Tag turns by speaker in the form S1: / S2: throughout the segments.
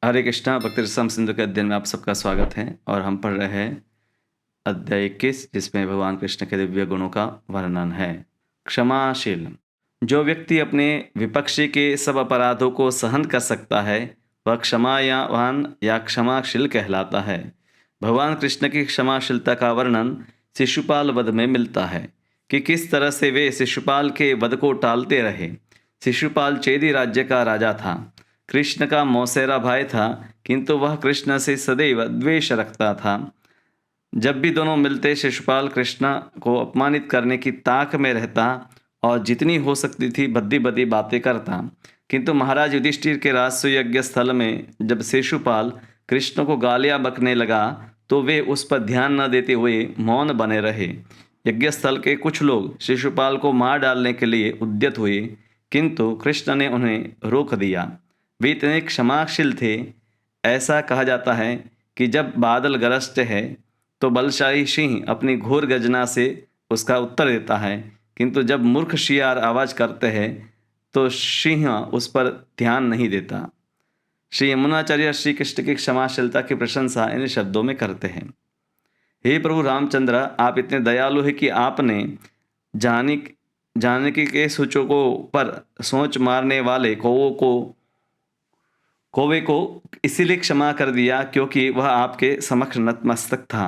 S1: हरे कृष्णा भक्ति रसम सिंधु के अध्ययन में आप सबका स्वागत है। और हम पढ़ रहे हैं अध्याय 21, जिसमें भगवान कृष्ण के दिव्य गुणों का वर्णन है। क्षमाशील। जो व्यक्ति अपने विपक्षी के सब अपराधों को सहन कर सकता है वह क्षमायावान या क्षमाशील कहलाता है। भगवान कृष्ण की क्षमाशीलता का वर्णन शिशुपाल वध में मिलता है कि किस तरह से वे शिशुपाल के वध को टालते रहे। शिशुपाल चेदी राज्य का राजा था। कृष्ण का मौसेरा भाई था, किंतु वह कृष्ण से सदैव द्वेष रखता था। जब भी दोनों मिलते शिशुपाल कृष्ण को अपमानित करने की ताक में रहता और जितनी हो सकती थी भद्दी बदी बातें करता। किंतु महाराज युधिष्ठिर के राजसूय यज्ञ स्थल में जब शिशुपाल कृष्ण को गालियां बकने लगा तो वे उस पर ध्यान न देते हुए मौन बने रहे। यज्ञ स्थल के कुछ लोग शिशुपाल को मार डालने के लिए उद्यत हुए, किंतु कृष्ण ने उन्हें रोक दिया। वे इतने क्षमाशील थे। ऐसा कहा जाता है कि जब बादल गरजते हैं तो बलशाली सिंह अपनी घोर गर्जना से उसका उत्तर देता है, किंतु जब मूर्ख शियार आवाज करते हैं तो सिंह उस पर ध्यान नहीं देता। श्री यमुनाचार्य श्री कृष्ण की क्षमाशीलता की प्रशंसा इन शब्दों में करते हैं। हे प्रभु रामचंद्र, आप इतने दयालु हैं कि आपने जानकी के सूचकों पर सोच मारने वाले कौवे को इसीलिए क्षमा कर दिया क्योंकि वह आपके समक्ष नतमस्तक था।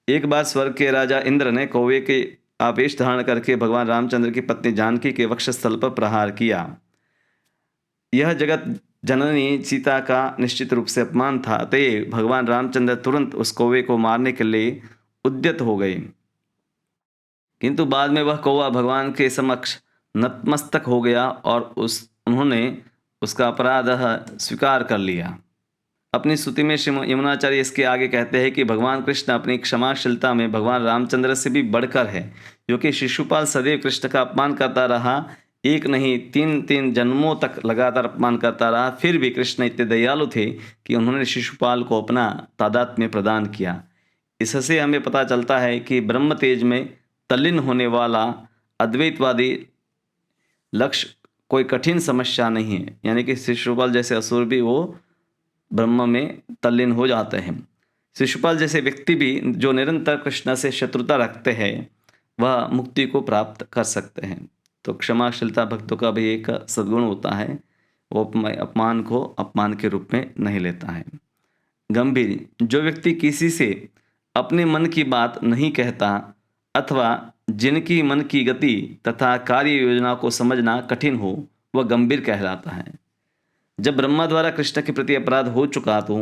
S1: एक बार स्वर्ग के राजा इंद्र ने कौवे के आवेश धारण करके भगवान रामचंद्र की पत्नी जानकी के वक्षस्थल पर प्रहार किया। यह जगत जननी सीता का निश्चित रूप से अपमान था, अतः भगवान रामचंद्र तुरंत उस कौवे को मारने के लिए उद्यत हो गए। किंतु बाद में वह कौवा भगवान के समक्ष नतमस्तक हो गया और उन्होंने उसका अपराध स्वीकार कर लिया। अपनी स्तुति में श्री यमुनाचार्य इसके आगे कहते हैं कि भगवान कृष्ण अपनी क्षमाशीलता में भगवान रामचंद्र से भी बढ़कर है, क्योंकि शिशुपाल सदैव कृष्ण का अपमान करता रहा। एक नहीं, तीन जन्मों तक लगातार अपमान करता रहा, फिर भी कृष्ण इतने दयालु थे कि उन्होंने शिशुपाल को अपना तादात्म्य प्रदान किया। इससे हमें पता चलता है कि ब्रह्म तेज में तल्लीन होने वाला अद्वैतवादी लक्ष्य कोई कठिन समस्या नहीं है, यानी कि शिशुपाल जैसे असुर भी वो ब्रह्म में तल्लीन हो जाते हैं। शिशुपाल जैसे व्यक्ति भी जो निरंतर कृष्ण से शत्रुता रखते हैं वह मुक्ति को प्राप्त कर सकते हैं। तो क्षमाशीलता भक्तों का भी एक सद्गुण होता है, वो अपमान को अपमान के रूप में नहीं लेता है। गंभीर। जो व्यक्ति किसी से अपने मन की बात नहीं कहता अथवा जिनकी मन की गति तथा कार्य योजना को समझना कठिन हो वह गंभीर कहलाता है। जब ब्रह्मा द्वारा कृष्ण के प्रति अपराध हो चुका तो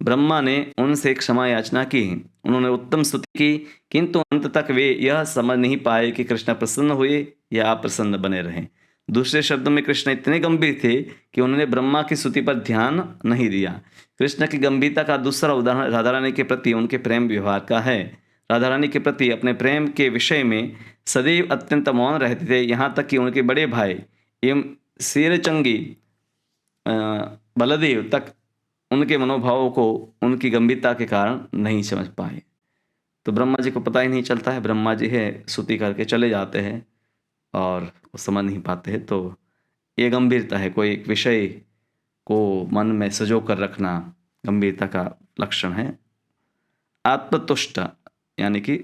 S1: ब्रह्मा ने उनसे क्षमा याचना की। उन्होंने उत्तम स्तुति की, किंतु अंत तक वे यह समझ नहीं पाए कि कृष्ण प्रसन्न हुए या अप्रसन्न बने रहे। दूसरे शब्दों में कृष्ण इतने गंभीर थे कि उन्होंने ब्रह्मा की स्तुति पर ध्यान नहीं दिया। कृष्ण की गंभीरता का दूसरा उदाहरण राधा रानी के प्रति उनके प्रेम व्यवहार का है। राधा रानी के प्रति अपने प्रेम के विषय में सदैव अत्यंत मौन रहते थे, यहाँ तक कि उनके बड़े भाई एवं शेरचंगी बलदेव तक उनके मनोभावों को उनकी गंभीरता के कारण नहीं समझ पाए। तो ब्रह्मा जी को पता ही नहीं चलता है, ब्रह्मा जी है स्तुति करके चले जाते हैं और वो समझ नहीं पाते हैं। तो ये गंभीरता है, कोई एक विषय को मन में सजो कर रखना गंभीरता का लक्षण है। आत्मतुष्ट यानी कि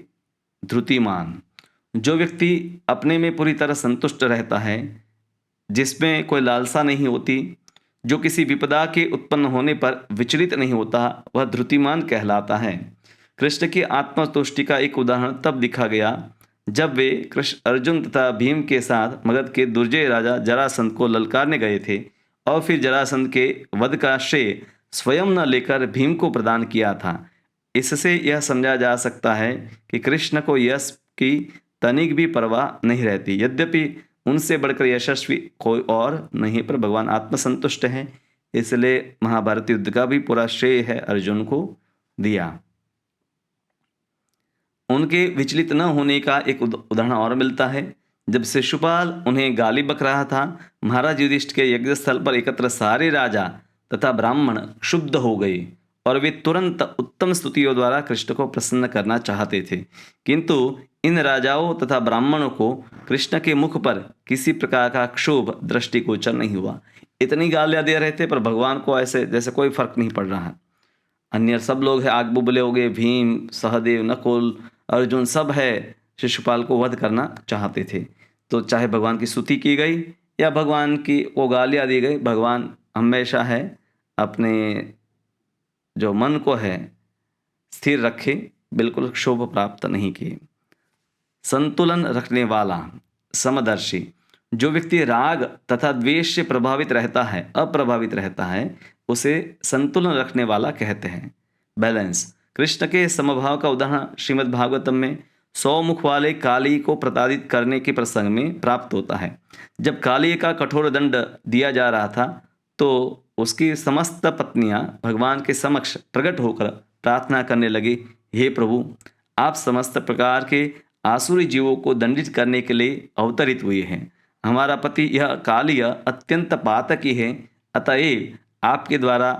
S1: धृतिमान। जो व्यक्ति अपने में पूरी तरह संतुष्ट रहता है, जिसमें कोई लालसा नहीं होती, जो किसी विपदा के उत्पन्न होने पर विचलित नहीं होता, वह धृतिमान कहलाता है। कृष्ण की आत्मतुष्टि का एक उदाहरण तब दिखा गया जब वे कृष्ण अर्जुन तथा भीम के साथ मगध के दुर्जय राजा जरासंध को ललकारने गए थे और फिर जरासंध के वध का श्रेय स्वयं न लेकर भीम को प्रदान किया था। इससे यह समझा जा सकता है कि कृष्ण को यश की तनिक भी परवाह नहीं रहती। यद्यपि उनसे बढ़कर यशस्वी कोई और नहीं, पर भगवान आत्मसंतुष्ट है, इसलिए महाभारत युद्ध का भी पूरा श्रेय है अर्जुन को दिया। उनके विचलित न होने का एक उदाहरण और मिलता है। जब शिशुपाल उन्हें गाली बक रहा था, महाराज युधिष्ठिर के यज्ञ स्थल पर एकत्र सारे राजा तथा ब्राह्मण क्षुब्ध हो गए और वे तुरंत उत्तम स्तुतियों द्वारा कृष्ण को प्रसन्न करना चाहते थे। किंतु इन राजाओं तथा ब्राह्मणों को कृष्ण के मुख पर किसी प्रकार का क्षोभ दृष्टिगोचर नहीं हुआ। इतनी गालियाँ दे रहे थे, पर भगवान को ऐसे जैसे कोई फ़र्क नहीं पड़ रहा है। अन्य सब लोग हैं, आग बुबले हो गए, भीम, सहदेव, नकुल, अर्जुन सब है, शिशुपाल को वध करना चाहते थे। तो चाहे भगवान की स्तुति की गई या भगवान की को गालियाँ दी गई, भगवान हमेशा है अपने जो मन को है स्थिर रखे, बिल्कुल क्षोभ प्राप्त नहीं किए। संतुलन रखने वाला, समदर्शी, जो व्यक्ति राग तथा द्वेष से प्रभावित रहता है, अप्रभावित रहता है, उसे संतुलन रखने वाला कहते हैं। बैलेंस। कृष्ण के समभाव का उदाहरण श्रीमद् भागवतम में 100 मुख वाले काली को प्रताड़ित करने के प्रसंग में प्राप्त होता है। जब काली का कठोर दंड दिया जा रहा था, तो उसकी समस्त पत्नियां भगवान के समक्ष प्रकट होकर प्रार्थना करने लगी, हे प्रभु, आप समस्त प्रकार के आसुरी जीवों को दंडित करने के लिए अवतरित हुए हैं। हमारा पति यह कालिय अत्यंत पातकी है, अतएव आपके द्वारा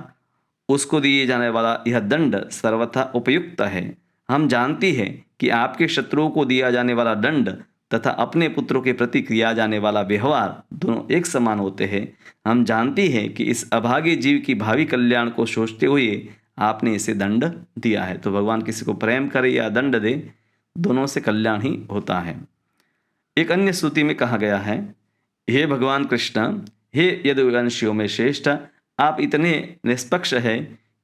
S1: उसको दिए जाने वाला यह दंड सर्वथा उपयुक्त है। हम जानती हैं कि आपके शत्रुओं को दिया जाने वाला दंड तथा अपने पुत्रों के प्रति किया जाने वाला व्यवहार दोनों एक समान होते हैं। हम जानती हैं कि इस अभागे जीव की भावी कल्याण को सोचते हुए आपने इसे दंड दिया है। तो भगवान किसी को प्रेम करे या दंड दे, दोनों से कल्याण ही होता है। एक अन्य स्तुति में कहा गया है, हे भगवान कृष्ण, हे यदुवंशियों में श्रेष्ठ, आप इतने निष्पक्ष है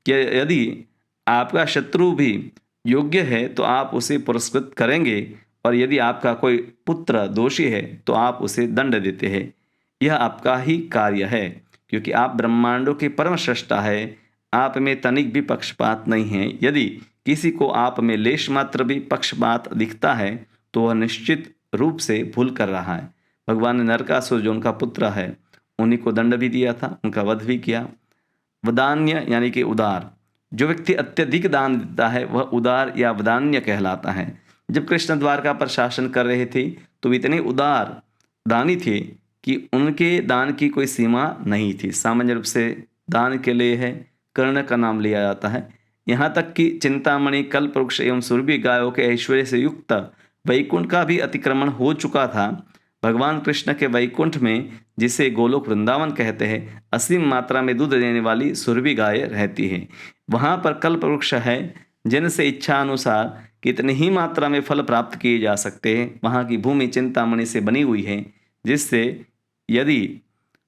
S1: कि यदि आपका शत्रु भी योग्य है तो आप उसे पुरस्कृत करेंगे, और यदि आपका कोई पुत्र दोषी है तो आप उसे दंड देते हैं। यह आपका ही कार्य है, क्योंकि आप ब्रह्मांडों के परम सृष्टा है। आप में तनिक भी पक्षपात नहीं है। यदि किसी को आप में लेश मात्र भी पक्षपात दिखता है तो वह निश्चित रूप से भूल कर रहा है। भगवान ने नरकासुर जो उनका पुत्र है, उन्हीं को दंड भी दिया था, उनका वध भी किया। वदान्य यानी कि उदार, जो व्यक्ति अत्यधिक दान देता है वह उदार या वदान्य कहलाता है। जब कृष्ण द्वारका पर शासन कर रहे थे तो वे इतने उदार दानी थे कि उनके दान की कोई सीमा नहीं थी। सामान्य रूप से दान के लिए है कर्ण का नाम लिया जाता है। यहाँ तक कि चिंतामणि, कल्पवृक्ष एवं सुरभि गायों के ऐश्वर्य से युक्त वैकुंठ का भी अतिक्रमण हो चुका था। भगवान कृष्ण के वैकुंठ में, जिसे गोलोक वृंदावन कहते हैं, असीम मात्रा में दूध देने वाली सुरभि गायें रहती है। वहाँ पर कल्पवृक्ष है जिनसे इच्छा अनुसार कितनी ही मात्रा में फल प्राप्त किए जा सकते हैं। वहाँ की भूमि चिंतामणि से बनी हुई है, जिससे यदि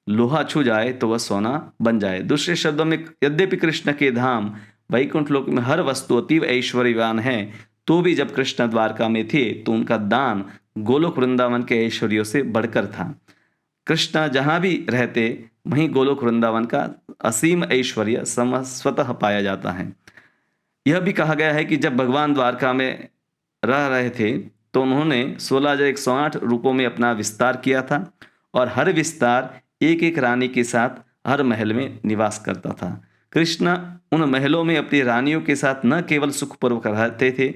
S1: लोहा छू जाए तो वह सोना बन जाए। दूसरे शब्दों में, यद्यपि कृष्ण के धाम वैकुंठ लोक में हर वस्तु अतीव ऐश्वर्यवान है, तो भी जब कृष्ण द्वारका में थे तो उनका दान गोलोक वृंदावन के ऐश्वर्यों से बढ़कर था। कृष्ण जहाँ भी रहते वहीं गोलोक वृंदावन का असीम ऐश्वर्य स्वतः पाया जाता है। यह भी कहा गया है कि जब भगवान द्वारका में रह रहे थे तो उन्होंने 16,108 रूपों में अपना विस्तार किया था, और हर विस्तार एक एक रानी के साथ हर महल में निवास करता था। कृष्ण उन महलों में अपनी रानियों के साथ न केवल सुखपूर्वक रहते थे,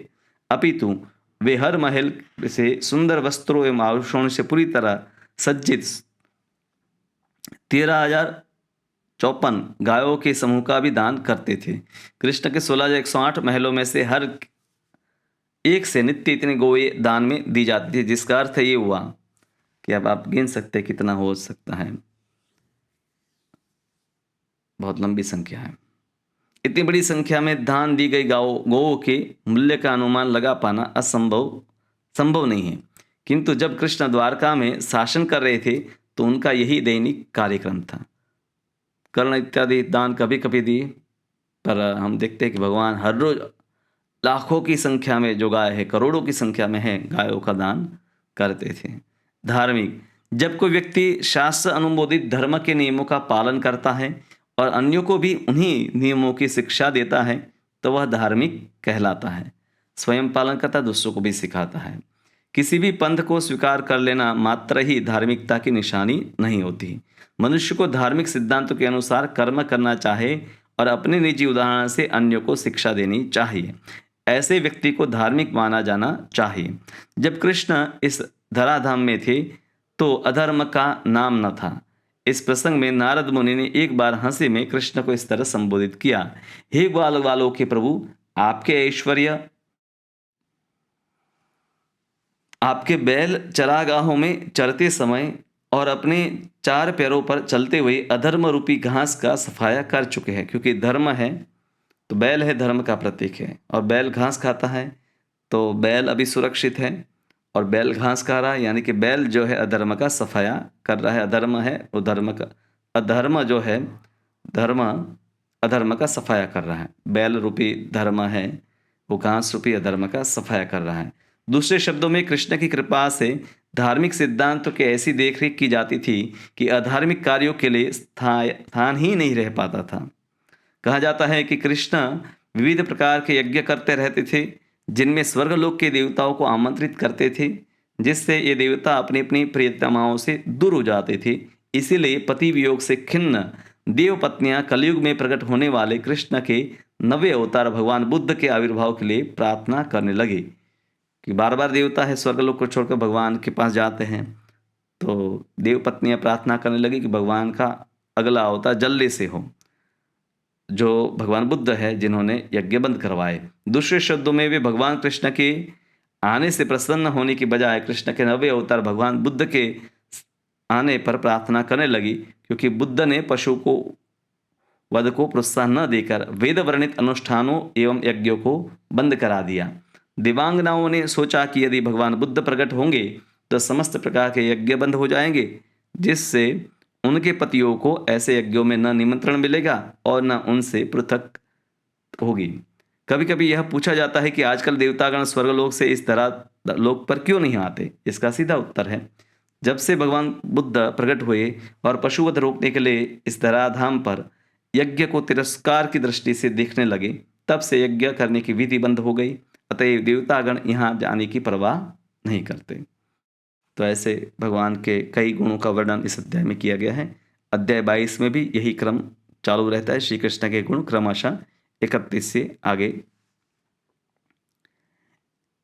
S1: अपितु वे हर महल से सुंदर वस्त्रों एवं आभूषणों से पूरी तरह सज्जित 13,054 गायों के समूह का भी दान करते थे। कृष्ण के 16,108 महलों में से हर एक से नित्य इतने गोए दान में दी जाती थी, जिसका अर्थ ये हुआ कि अब आप गिन सकते कितना हो सकता है। बहुत लंबी संख्या है। इतनी बड़ी संख्या में दान दी गई गौओं के मूल्य का अनुमान लगा पाना संभव नहीं है। किंतु जब कृष्ण द्वारका में शासन कर रहे थे तो उनका यही दैनिक कार्यक्रम था। कर्ण इत्यादि दान कभी कभी दिए, पर हम देखते हैं कि भगवान हर रोज लाखों की संख्या में जो गाय है, करोड़ों की संख्या में है, गायों का दान करते थे। धार्मिक, जब कोई व्यक्ति शास्त्र अनुमोदित धर्म के नियमों का पालन करता है और अन्यों को भी उन्हीं नियमों की शिक्षा देता है तो वह धार्मिक कहलाता है। स्वयं पालन करता, दूसरों को भी सिखाता है। किसी भी पंथ को स्वीकार कर लेना मात्र ही धार्मिकता की निशानी नहीं होती। मनुष्य को धार्मिक सिद्धांतों के अनुसार कर्म करना चाहिए और अपने निजी उदाहरण से अन्यों को शिक्षा देनी चाहिए। ऐसे व्यक्ति को धार्मिक माना जाना चाहिए। जब कृष्ण इस धराधाम में थे तो अधर्म का नाम न था। इस प्रसंग में नारद मुनि ने एक बार हंसी में कृष्ण को इस तरह संबोधित किया, हे ग्वाल वालों के प्रभु, आपके ऐश्वर्य आपके बैल चरागाहों में चरते समय और अपने 4 पैरों पर चलते हुए अधर्म रूपी घास का सफाया कर चुके हैं। क्योंकि धर्म है तो बैल है, धर्म का प्रतीक है, और बैल घास खाता है तो बैल अभी सुरक्षित है, और बैल घास खा रहा है यानी कि बैल जो है अधर्म का सफाया कर रहा है। अधर्म है वो धर्म का, अधर्म जो है धर्म अधर्म का सफाया कर रहा है। बैल रूपी धर्म है वो घास रूपी अधर्म का सफाया कर रहा है। दूसरे शब्दों में कृष्ण की कृपा से धार्मिक सिद्धांतों की ऐसी देखरेख की जाती थी कि अधार्मिक कार्यों के लिए स्थान ही नहीं रह पाता था। कहा जाता है कि कृष्ण विविध प्रकार के यज्ञ करते रहते थे जिनमें स्वर्गलोक के देवताओं को आमंत्रित करते थे, जिससे ये देवता अपनी अपनी प्रियतमाओं से दूर हो जाते थे। इसीलिए पति वियोग से खिन्न देव पत्नियां कलयुग में प्रकट होने वाले कृष्ण के नवे अवतार भगवान बुद्ध के आविर्भाव के लिए प्रार्थना करने लगी। कि बार बार देवता है स्वर्गलोक को छोड़कर भगवान के पास जाते हैं, तो देव पत्नियां प्रार्थना करने लगी कि भगवान का अगला अवतार जल्दी से हो, जो भगवान बुद्ध है जिन्होंने यज्ञ बंद करवाए। दूसरे शब्दों में वे भगवान कृष्ण के आने से प्रसन्न होने की बजाय कृष्ण के नवे अवतार भगवान बुद्ध के आने पर प्रार्थना करने लगी, क्योंकि बुद्ध ने पशु को वध को प्रोत्साहन न देकर वेद वर्णित अनुष्ठानों एवं यज्ञों को बंद करा दिया। दिव्यांगनाओं ने सोचा कि यदि भगवान बुद्ध प्रकट होंगे तो समस्त प्रकार के यज्ञ बंद हो जाएंगे, जिससे उनके पतियों को ऐसे यज्ञों में न निमंत्रण मिलेगा और न उनसे पृथक होगी। कभी कभी यह पूछा जाता है कि आजकल देवतागण स्वर्गलोक से इस तरह लोक पर क्यों नहीं आते। इसका सीधा उत्तर है, जब से भगवान बुद्ध प्रकट हुए और पशुवध रोकने के लिए इस धराधाम पर यज्ञ को तिरस्कार की दृष्टि से देखने लगे, तब से यज्ञ करने की विधि बंद हो गई। अतएव देवतागण यहाँ जाने की परवाह नहीं करते। तो ऐसे भगवान के कई गुणों का वर्णन इस अध्याय में किया गया है। अध्याय 22 में भी यही क्रम चालू रहता है। श्री कृष्ण के गुण क्रमशः 31 से आगे।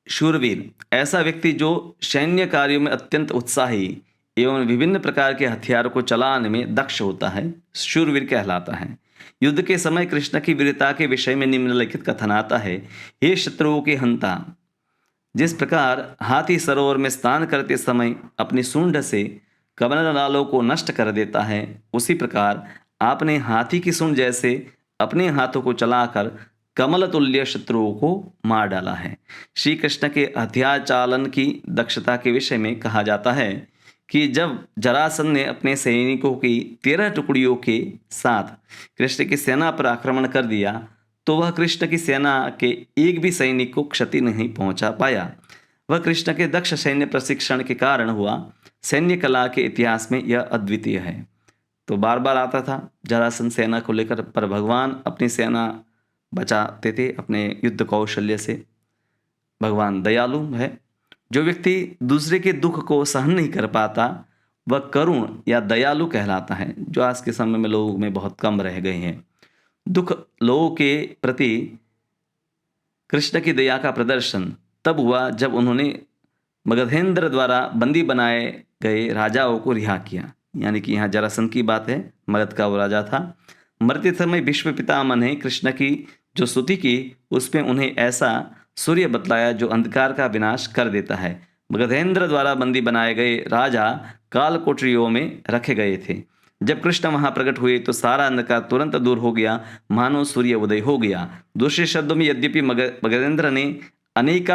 S1: शूरवीर, ऐसा व्यक्ति जो सैन्य कार्यों में अत्यंत उत्साही एवं विभिन्न प्रकार के हथियारों को चलाने में दक्ष होता है, शूरवीर कहलाता है। युद्ध के समय कृष्ण की वीरता के विषय में निम्नलिखित कथन आता है। हे शत्रुओं के हंता, जिस प्रकार हाथी सरोवर में स्नान करते समय अपनी सूंड से कमल नालों को नष्ट कर देता है, उसी प्रकार आपने हाथी की सूंड जैसे अपने हाथों को चलाकर कमल तुल्य शत्रुओं को मार डाला है। श्री कृष्ण के हथियार चालन की दक्षता के विषय में कहा जाता है कि जब जरासंध ने अपने सैनिकों की 13 टुकड़ियों के साथ कृष्ण की सेना पर आक्रमण कर दिया, तो वह कृष्ण की सेना के एक भी सैनिक को क्षति नहीं पहुंचा पाया। वह कृष्ण के दक्ष सैन्य प्रशिक्षण के कारण हुआ। सैन्य कला के इतिहास में यह अद्वितीय है। तो बार बार आता था जरासंध सेना को लेकर, पर भगवान अपनी सेना बचाते थे अपने युद्ध कौशल्य से। भगवान दयालु है। जो व्यक्ति दूसरे के दुख को सहन नहीं कर पाता वह करुण या दयालु कहलाता है, जो आज के समय में लोगों में बहुत कम रह गए हैं। दुख लोगों के प्रति कृष्ण की दया का प्रदर्शन तब हुआ जब उन्होंने मगधेंद्र द्वारा बंदी बनाए गए राजाओं को रिहा किया। यानी कि यहाँ जरासंध की बात है, मगध का वो राजा था। मरते समय भीष्म पितामह ने कृष्ण की जो स्तुति की उसमें उन्हें ऐसा सूर्य बतलाया जो अंधकार का विनाश कर देता है। मगधेंद्र द्वारा बंदी बनाए गए राजा काल कोठरियों में रखे गए थे। जब कृष्ण वहां प्रकट हुए तो सारा अंधकार तुरंत दूर हो गया, मानो सूर्य उदय हो गया। दूसरे शब्दों में यद्यपि मगधेंद्र ने अनेक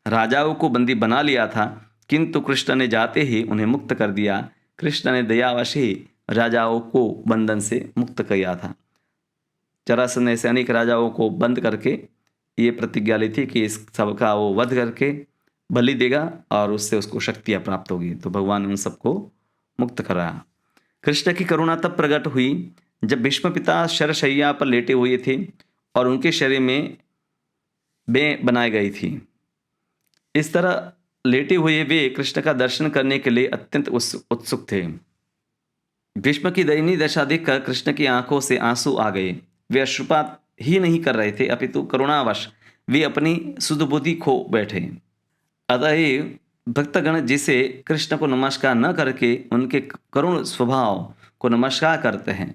S1: राजाओं को बंदी बना लिया था, किंतु कृष्ण ने जाते ही उन्हें मुक्त कर दिया। कृष्ण ने दयावश ही राजाओं को बंधन से मुक्त किया था। जरासंध ने ऐसे अनेक राजाओं को बंद करके ये प्रतिज्ञा ली थी कि इस सबका वो वध करके बलि देगा और उससे उसको शक्तियाँ प्राप्त होगी। तो भगवान ने उन सबको मुक्त कराया। कृष्ण की करुणा तब प्रकट हुई जब भीष्म पिता शरशैया पर लेटे हुए थे और उनके शरीर में बें बनाई गई थी। इस तरह लेटे हुए वे कृष्ण का दर्शन करने के लिए अत्यंत उत्सुक थे। भीष्म की दयनीय दशा देखकर कृष्ण की आंखों से आंसू आ गए। वे अश्रुपात ही नहीं कर रहे थे, अपितु करुणावश वे अपनी शुद्ध बुद्धि खो बैठे। अतएव भक्तगण जिसे कृष्ण को नमस्कार न करके उनके करुण स्वभाव को नमस्कार करते हैं,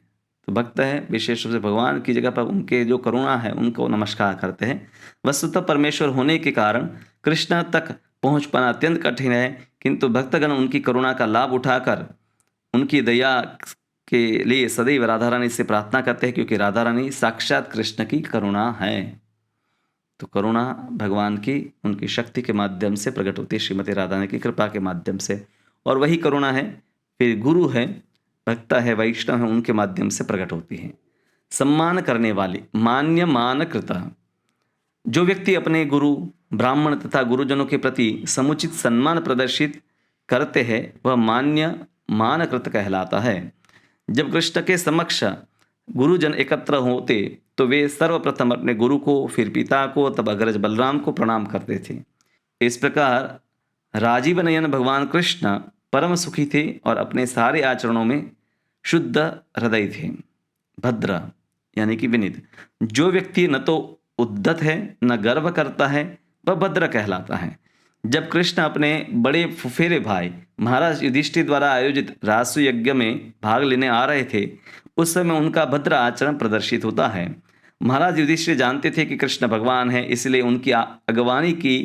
S1: तो भक्त है विशेष रूप से भगवान की जगह पर उनके जो करुणा है उनको नमस्कार करते हैं। वस्तुतः परमेश्वर होने के कारण कृष्ण तक पहुंच पाना अत्यंत कठिन है, किंतु भक्तगण उनकी करुणा का लाभ उठाकर उनकी दया के लिए सदैव राधा रानी से प्रार्थना करते हैं, क्योंकि राधा रानी साक्षात कृष्ण की करुणा है। तो करुणा भगवान की उनकी शक्ति के माध्यम से प्रकट होती है, श्रीमती राधा रानी की कृपा के माध्यम से, और वही करुणा है फिर गुरु है, भक्ता है, वैष्णव है, उनके माध्यम से प्रकट होती है। सम्मान करने वाली, मान्य मान कृता, जो व्यक्ति अपने गुरु, ब्राह्मण तथा गुरुजनों के प्रति समुचित सम्मान प्रदर्शित करते हैं वह मान्य मानकृत कहलाता है। जब कृष्ण के समक्ष गुरुजन एकत्र होते तो वे सर्वप्रथम अपने गुरु को, फिर पिता को, तब अग्रज बलराम को प्रणाम करते थे। इस प्रकार राजीव नयन भगवान कृष्ण परम सुखी थे और अपने सारे आचरणों में शुद्ध हृदय थे। भद्र यानी कि विनीत, जो व्यक्ति न तो उद्धत है न गर्व करता है वह भद्र कहलाता है। जब कृष्ण अपने बड़े फुफेरे भाई महाराज युधिष्ठिर द्वारा आयोजित रासु यज्ञ में भाग लेने आ रहे थे, उस समय उनका भद्र आचरण प्रदर्शित होता है। महाराज युधिष्ठिर जानते थे कि कृष्ण भगवान है, इसलिए उनकी अगवानी के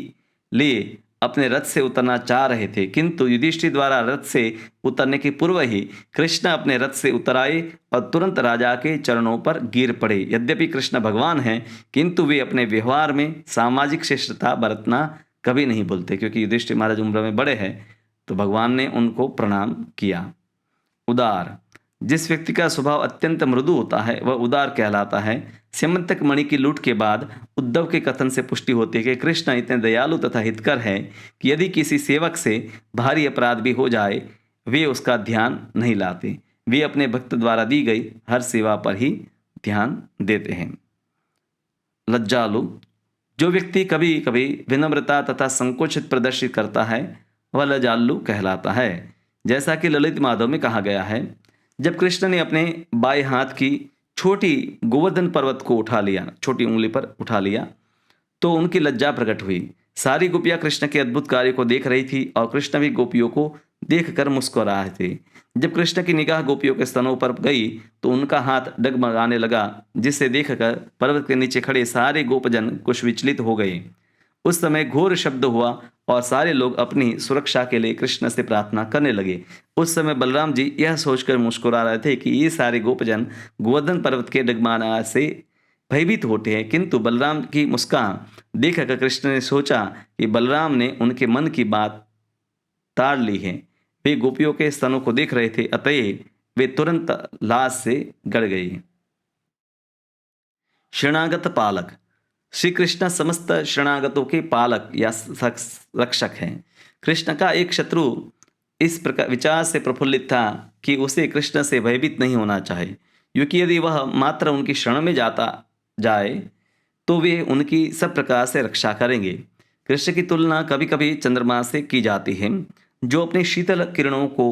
S1: लिए अपने रथ से उतरना चाह रहे थे, किंतु युधिष्ठिर द्वारा रथ से उतरने के पूर्व ही कृष्ण अपने रथ से उतर आए और तुरंत राजा के चरणों पर गिर पड़े। यद्यपि कृष्ण भगवान हैं, किंतु वे अपने व्यवहार में सामाजिक शिष्टता बरतना कभी नहीं भूलते, क्योंकि युधिष्ठिर महाराज उम्र में बड़े हैं, तो भगवान ने उनको प्रणाम किया। उदार, जिस व्यक्ति का स्वभाव अत्यंत मृदु होता है वह उदार कहलाता है। स्यमंतक मणि की लूट के बाद उद्धव के कथन से पुष्टि होती है कि कृष्ण इतने दयालु तथा हितकर है कि यदि किसी सेवक से भारी अपराध भी हो जाए वे उसका ध्यान नहीं लाते, वे अपने भक्त द्वारा दी गई हर सेवा पर ही ध्यान देते हैं। लज्जालु, जो व्यक्ति कभी कभी विनम्रता तथा संकोचित प्रदर्शित करता है वह लज्जालु कहलाता है। जैसा कि ललित माधव में कहा गया है, जब कृष्ण ने अपने बाएं हाथ की छोटी गोवर्धन पर्वत को उठा लिया, छोटी उंगली पर उठा लिया, तो उनकी लज्जा प्रकट हुई। सारी गोपियां कृष्ण के अद्भुत कार्य को देख रही थी और कृष्ण भी गोपियों को देखकर मुस्कुरा रहे थे। जब कृष्ण की निगाह गोपियों के स्तनों पर गई तो उनका हाथ डगमगाने लगा, जिसे देखकर पर्वत के नीचे खड़े सारे गोपजन कुछ विचलित हो गए। उस समय घोर शब्द हुआ और सारे लोग अपनी सुरक्षा के लिए कृष्ण से प्रार्थना करने लगे। उस समय बलराम जी यह सोचकर मुस्कुरा रहे थे कि ये सारे गोपजन गोवर्धन पर्वत के डगमगाने से भयभीत होते हैं, किंतु बलराम की मुस्कान देखकर कृष्ण ने सोचा कि बलराम ने उनके मन की बात ताड़ ली है। वे गोपियों के स्तनों को देख रहे थे, अतएव वे तुरंत लाज से गड़ गए। शरणागत पालक, श्री कृष्ण समस्त शरणागतों के पालक या रक्षक हैं। कृष्ण का एक शत्रु इस प्रकार विचार से प्रफुल्लित था कि उसे कृष्ण से भयभीत नहीं होना चाहिए, क्योंकि यदि वह मात्र उनकी शरण में जाता जाए तो वे उनकी सब प्रकार से रक्षा करेंगे। कृष्ण की तुलना कभी कभी चंद्रमा से की जाती है, जो अपनी शीतल किरणों को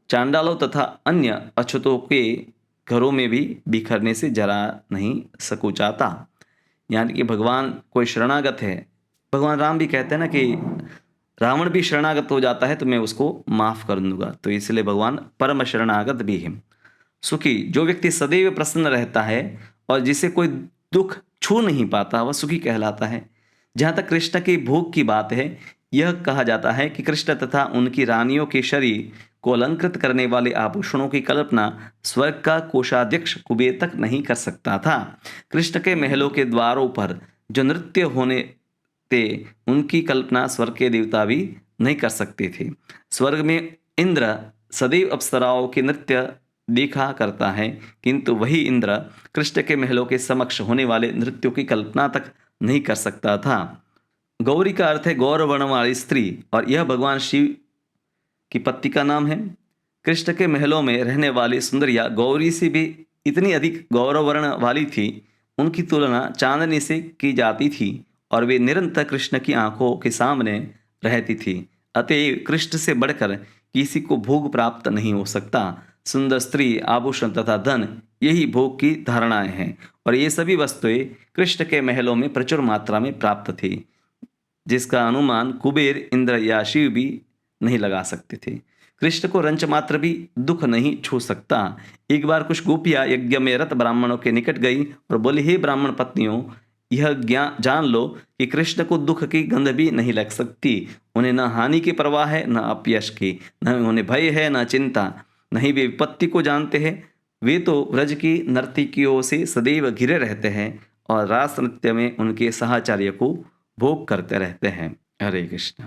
S1: चांडालों तथा अन्य अछूतों के घरों में भी बिखरने से जरा नहीं सकुचाता। यानी कि भगवान कोई शरणागत है, भगवान राम भी कहते हैं ना कि रावण भी शरणागत हो जाता है तो मैं उसको माफ कर दूंगा, तो इसलिए भगवान परम शरणागत भी है। सुखी, जो व्यक्ति सदैव प्रसन्न रहता है और जिसे कोई दुख छू नहीं पाता वह सुखी कहलाता है। जहाँ तक कृष्ण की भोग की बात है, यह कहा जाता है कि कृष्ण तथा उनकी रानियों के शरीर को अलंकृत करने वाले आभूषणों की कल्पना स्वर्ग का कोषाध्यक्ष कुबेर तक नहीं कर सकता था। कृष्ण के महलों के द्वारों पर जो नृत्य होने थे उनकी कल्पना स्वर्ग के देवता भी नहीं कर सकते थे। स्वर्ग में इंद्र सदैव अप्सराओं के नृत्य देखा करता है, किंतु वही इंद्र कृष्ण के महलों के समक्ष होने वाले नृत्यों की कल्पना तक नहीं कर सकता था। गौरी का अर्थ है गौर वर्ण वाली स्त्री, और यह भगवान शिव की पत्नी का नाम है। कृष्ण के महलों में रहने वाली सुंदरिया गौरी से भी इतनी अधिक गौरव वर्ण वाली थी, उनकी तुलना चांदनी से की जाती थी और वे निरंतर कृष्ण की आंखों के सामने रहती थी। अतएव कृष्ण से बढ़कर किसी को भोग प्राप्त नहीं हो सकता। सुंदर स्त्री, आभूषण तथा धन यही भोग की धारणाएं हैं, और ये सभी वस्तुएं कृष्ण के महलों में प्रचुर मात्रा में प्राप्त थी, जिसका अनुमान कुबेर, इंद्र या शिव भी नहीं लगा सकते थे। कृष्ण को रंच मात्र भी दुख नहीं छू सकता। एक बार कुछ गोपियां यज्ञ में रत ब्राह्मणों के निकट गई और बोली, हे ब्राह्मण पत्नियों, यह जान लो कि कृष्ण को दुख की गंध भी नहीं लग सकती। उन्हें न हानि की परवाह है, न अपयश की, न उन्हें भय है, न चिंता, न ही वे विपत्ति को जानते हैं। वे तो व्रज की नर्तकियों से सदैव घिरे रहते हैं और रास नृत्य में उनके साहचर्य को भोग करते रहते हैं। हरे कृष्ण।